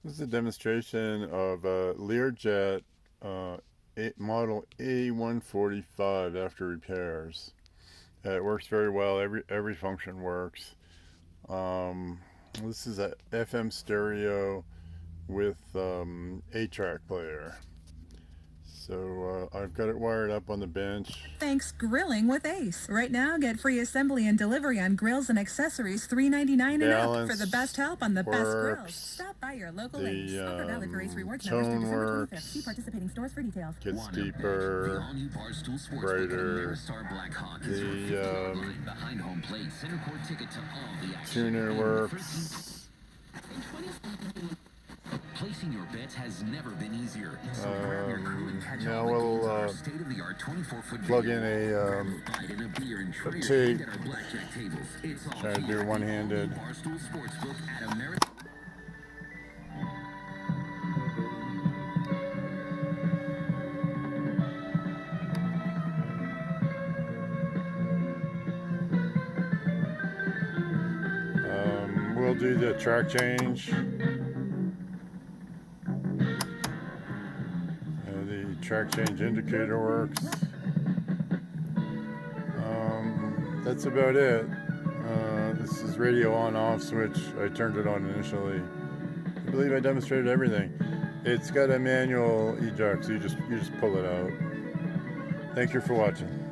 This is a demonstration of a Lear jet model A-145 after repairs. It works very well. Every function works. This is a FM stereo with 8-track player. So I've got it wired up on the bench. Thanks Grilling with Ace. Right now, get free assembly and delivery on grills and accessories $3.99 and up for the best help on the best grills. Stop by your local Ace. Offer valid for Ace Rewards members through December 25th. See participating stores for details. Gets deeper, brighter. The tuner works. Placing your bets has never been easier. Now we'll plug in a tape. Try to do one-handed. We'll do the track change. The track change indicator works. That's about it. This is radio on-off switch. I turned it on initially. I believe I demonstrated everything. It's got a manual eject, so you just pull it out. Thank you for watching.